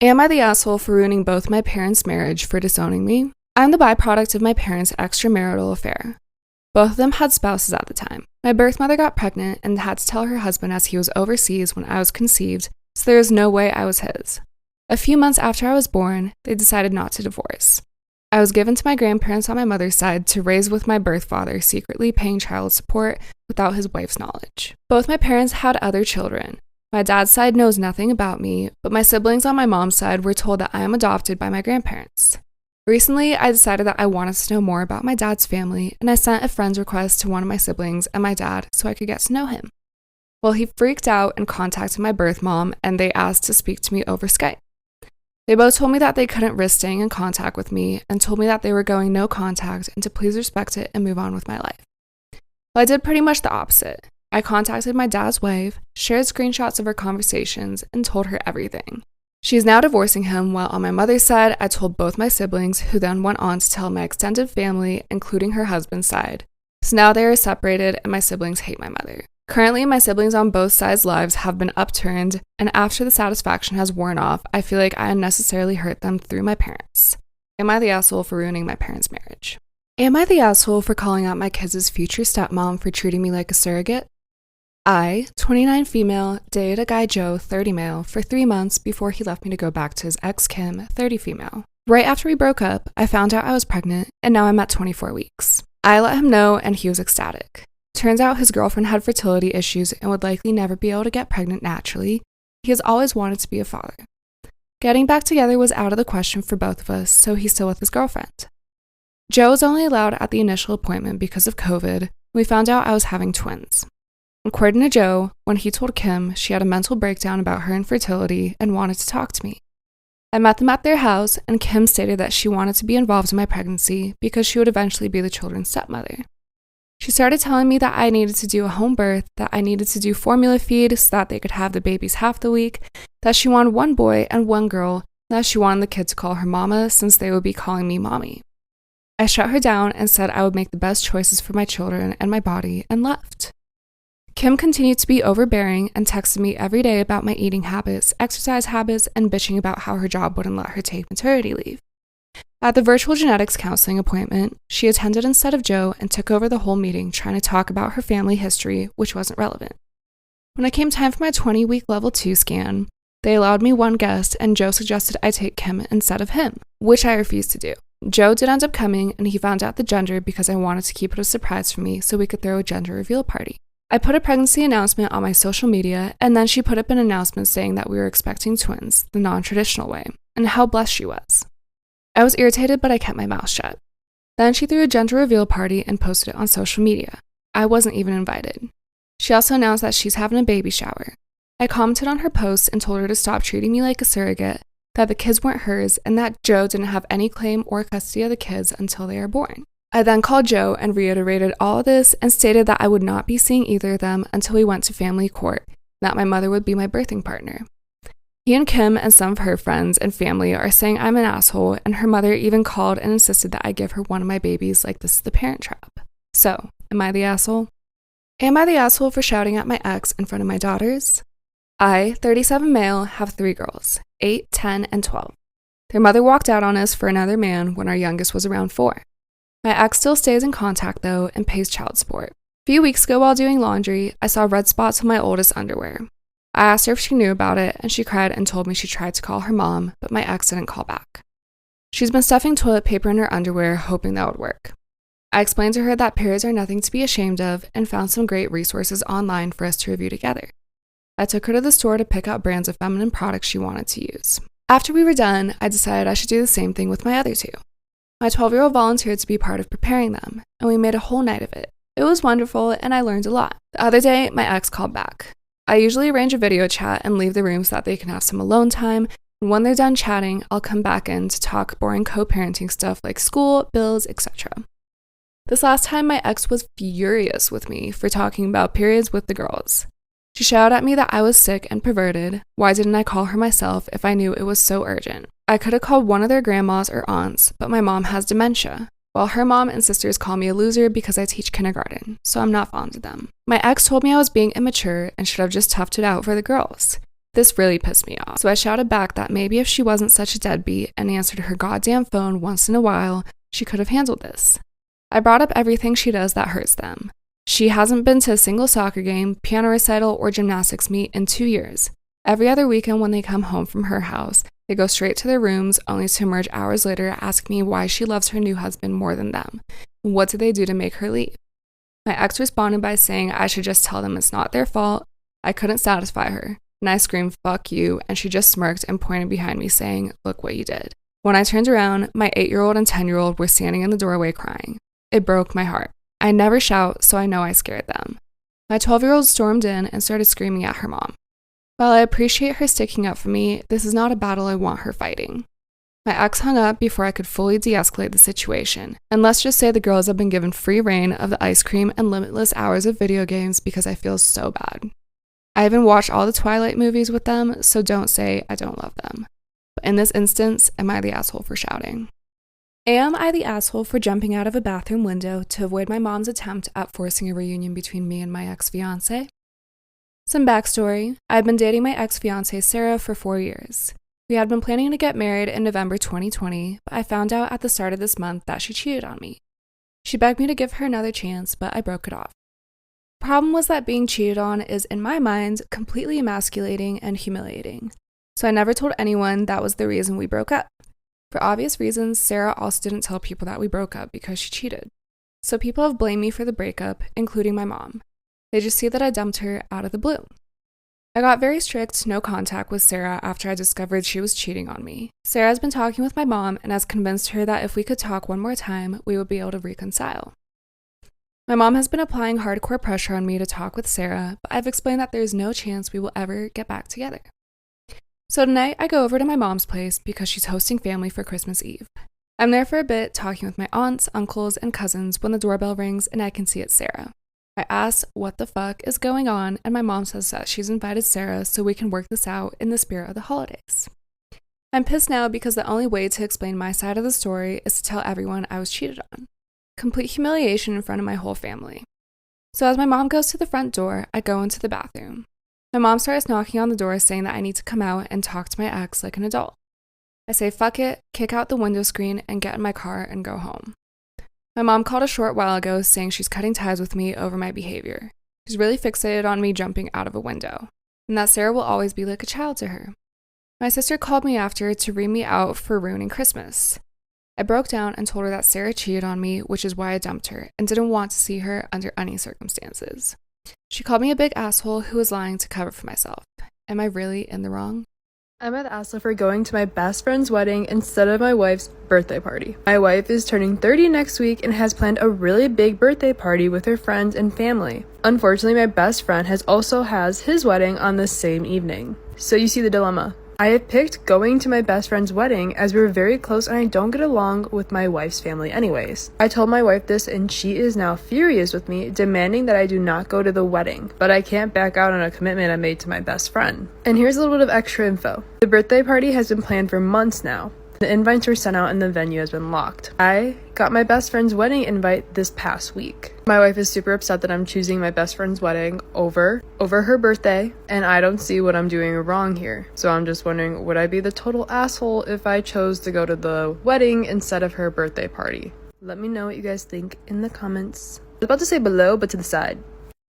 Am I the asshole for ruining both my parents' marriage for disowning me? I'm the byproduct of my parents' extramarital affair. Both of them had spouses at the time. My birth mother got pregnant and had to tell her husband as he was overseas when I was conceived, so there was no way I was his. A few months after I was born, they decided not to divorce. I was given to my grandparents on my mother's side to raise with my birth father secretly paying child support without his wife's knowledge. Both my parents had other children. My dad's side knows nothing about me, but my siblings on my mom's side were told that I am adopted by my grandparents. Recently, I decided that I wanted to know more about my dad's family, and I sent a friend's request to one of my siblings and my dad so I could get to know him. Well, he freaked out and contacted my birth mom, and they asked to speak to me over Skype. They both told me that they couldn't risk staying in contact with me and told me that they were going no contact and to please respect it and move on with my life. Well, I did pretty much the opposite. I contacted my dad's wife, shared screenshots of our conversations, and told her everything. She is now divorcing him, while on my mother's side, I told both my siblings, who then went on to tell my extended family, including her husband's side. So now they are separated and my siblings hate my mother. Currently, my siblings on both sides' lives have been upturned, and after the satisfaction has worn off, I feel like I unnecessarily hurt them through my parents. Am I the asshole for ruining my parents' marriage? Am I the asshole for calling out my kids' future stepmom for treating me like a surrogate? I, 29 female, dated a guy Joe, 30 male, for 3 months before he left me to go back to his ex Kim, 30 female. Right after we broke up, I found out I was pregnant, and now I'm at 24 weeks. I let him know, and he was ecstatic. Turns out his girlfriend had fertility issues and would likely never be able to get pregnant naturally. He has always wanted to be a father. Getting back together was out of the question for both of us, so he's still with his girlfriend. Joe was only allowed at the initial appointment because of COVID. We found out I was having twins. According to Joe, when he told Kim, she had a mental breakdown about her infertility and wanted to talk to me. I met them at their house, and Kim stated that she wanted to be involved in my pregnancy because she would eventually be the children's stepmother. She started telling me that I needed to do a home birth, that I needed to do formula feed so that they could have the babies half the week, that she wanted one boy and one girl, and that she wanted the kid to call her mama since they would be calling me mommy. I shut her down and said I would make the best choices for my children and my body and left. Kim continued to be overbearing and texted me every day about my eating habits, exercise habits, and bitching about how her job wouldn't let her take maternity leave. At the virtual genetics counseling appointment, she attended instead of Joe and took over the whole meeting trying to talk about her family history, which wasn't relevant. When it came time for my 20-week level 2 scan, they allowed me one guest and Joe suggested I take Kim instead of him, which I refused to do. Joe did end up coming and he found out the gender because I wanted to keep it a surprise for me so we could throw a gender reveal party. I put a pregnancy announcement on my social media, and then she put up an announcement saying that we were expecting twins, the non-traditional way, and how blessed she was. I was irritated, but I kept my mouth shut. Then she threw a gender reveal party and posted it on social media. I wasn't even invited. She also announced that she's having a baby shower. I commented on her post and told her to stop treating me like a surrogate, that the kids weren't hers, and that Joe didn't have any claim or custody of the kids until they are born. I then called Joe and reiterated all of this and stated that I would not be seeing either of them until we went to family court, and that my mother would be my birthing partner. He and Kim and some of her friends and family are saying I'm an asshole, and her mother even called and insisted that I give her one of my babies like this is the Parent Trap. So, am I the asshole? Am I the asshole for shouting at my ex in front of my daughters? I, 37 male, have 3 girls, 8, 10, and 12. Their mother walked out on us for another man when our youngest was around 4. My ex still stays in contact, though, and pays child support. A few weeks ago while doing laundry, I saw red spots on my oldest underwear. I asked her if she knew about it, and she cried and told me she tried to call her mom, but my ex didn't call back. She's been stuffing toilet paper in her underwear, hoping that would work. I explained to her that periods are nothing to be ashamed of, and found some great resources online for us to review together. I took her to the store to pick out brands of feminine products she wanted to use. After we were done, I decided I should do the same thing with my other 2. My 12-year-old volunteered to be part of preparing them, and we made a whole night of it. It was wonderful, and I learned a lot. The other day, my ex called back. I usually arrange a video chat and leave the room so that they can have some alone time, and when they're done chatting, I'll come back in to talk boring co-parenting stuff like school, bills, etc. This last time, my ex was furious with me for talking about periods with the girls. She shouted at me that I was sick and perverted. Why didn't I call her myself if I knew it was so urgent? I could have called one of their grandmas or aunts, but my mom has dementia, while her mom and sisters call me a loser because I teach kindergarten, so I'm not fond of them. My ex told me I was being immature and should have just toughed it out for the girls. This really pissed me off, so I shouted back that maybe if she wasn't such a deadbeat and answered her goddamn phone once in a while, she could have handled this. I brought up everything she does that hurts them. She hasn't been to a single soccer game, piano recital, or gymnastics meet in 2 years. Every other weekend when they come home from her house, they go straight to their rooms, only to emerge hours later asking me why she loves her new husband more than them. What did they do to make her leave? My ex responded by saying I should just tell them it's not their fault. I couldn't satisfy her, and I screamed, "Fuck you," and she just smirked and pointed behind me saying, "Look what you did." When I turned around, my 8-year-old and 10-year-old were standing in the doorway crying. It broke my heart. I never shout, so I know I scared them. My 12-year-old stormed in and started screaming at her mom. While I appreciate her sticking up for me, this is not a battle I want her fighting. My ex hung up before I could fully de-escalate the situation, and let's just say the girls have been given free reign of the ice cream and limitless hours of video games because I feel so bad. I even watched all the Twilight movies with them, so don't say I don't love them. But in this instance, am I the asshole for shouting? Am I the asshole for jumping out of a bathroom window to avoid my mom's attempt at forcing a reunion between me and my ex-fiancé? Some backstory. I've been dating my ex-fiancé Sarah for 4 years. We had been planning to get married in November 2020, but I found out at the start of this month that she cheated on me. She begged me to give her another chance, but I broke it off. The problem was that being cheated on is, in my mind, completely emasculating and humiliating. So I never told anyone that was the reason we broke up. For obvious reasons, Sarah also didn't tell people that we broke up because she cheated. So people have blamed me for the breakup, including my mom. They just see that I dumped her out of the blue. I got very strict no contact with Sarah after I discovered she was cheating on me. Sarah has been talking with my mom and has convinced her that if we could talk one more time, we would be able to reconcile. My mom has been applying hardcore pressure on me to talk with Sarah, but I've explained that there's no chance we will ever get back together. So tonight I go over to my mom's place because she's hosting family for Christmas Eve. I'm there for a bit talking with my aunts, uncles, and cousins when the doorbell rings and I can see it's Sarah. I ask what the fuck is going on, and my mom says that she's invited Sarah so we can work this out in the spirit of the holidays. I'm pissed now because the only way to explain my side of the story is to tell everyone I was cheated on. Complete humiliation in front of my whole family. So as my mom goes to the front door, I go into the bathroom. My mom starts knocking on the door saying that I need to come out and talk to my ex like an adult. I say fuck it, kick out the window screen, and get in my car and go home. My mom called a short while ago saying she's cutting ties with me over my behavior. She's really fixated on me jumping out of a window, and that Sarah will always be like a child to her. My sister called me after to read me out for ruining Christmas. I broke down and told her that Sarah cheated on me, which is why I dumped her, and didn't want to see her under any circumstances. She called me a big asshole who was lying to cover for myself. Am I really in the wrong? I'm at ASLA for going to my best friend's wedding instead of my wife's birthday party. My wife is turning 30 next week and has planned a really big birthday party with her friends and family. Unfortunately, my best friend also has his wedding on the same evening. So you see the dilemma. I have picked going to my best friend's wedding as we're very close and I don't get along with my wife's family anyways. I told my wife this and she is now furious with me, demanding that I do not go to the wedding, but I can't back out on a commitment I made to my best friend. And here's a little bit of extra info. The birthday party has been planned for months now. The invites were sent out and the venue has been locked. I got my best friend's wedding invite this past week. My wife is super upset that I'm choosing my best friend's wedding over her birthday, and I don't see what I'm doing wrong here. So I'm just wondering, would I be the total asshole if I chose to go to the wedding instead of her birthday party? Let me know what you guys think in the comments. I was about to say below, but to the side.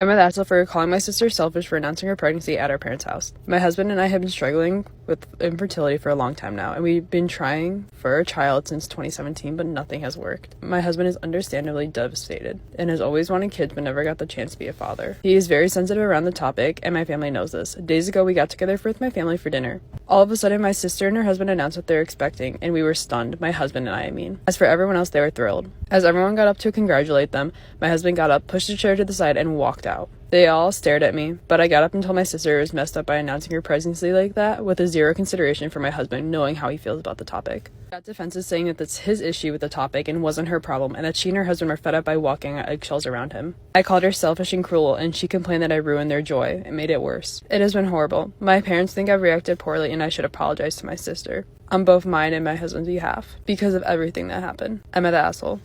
I'm at ASLA for calling my sister selfish for announcing her pregnancy at our parents' house. My husband and I have been struggling with infertility for a long time now, and we've been trying for a child since 2017, but nothing has worked. My husband is understandably devastated and has always wanted kids but never got the chance to be a father. He is very sensitive around the topic, and my family knows this. Days ago, we got together with my family for dinner. All of a sudden, my sister and her husband announced what they're expecting, and we were stunned, my husband and I mean. As for everyone else, they were thrilled. As everyone got up to congratulate them, my husband got up, pushed a chair to the side, and walked out. They all stared at me, but I got up and told my sister it was messed up by announcing her pregnancy like that, with a zero consideration for my husband, knowing how he feels about the topic. Got defensive saying that that's his issue with the topic and wasn't her problem, and that she and her husband were fed up by walking on eggshells around him. I called her selfish and cruel, and she complained that I ruined their joy and made it worse. It has been horrible. My parents think I've reacted poorly, and I should apologize to my sister on both mine and my husband's behalf because of everything that happened. I'm an asshole.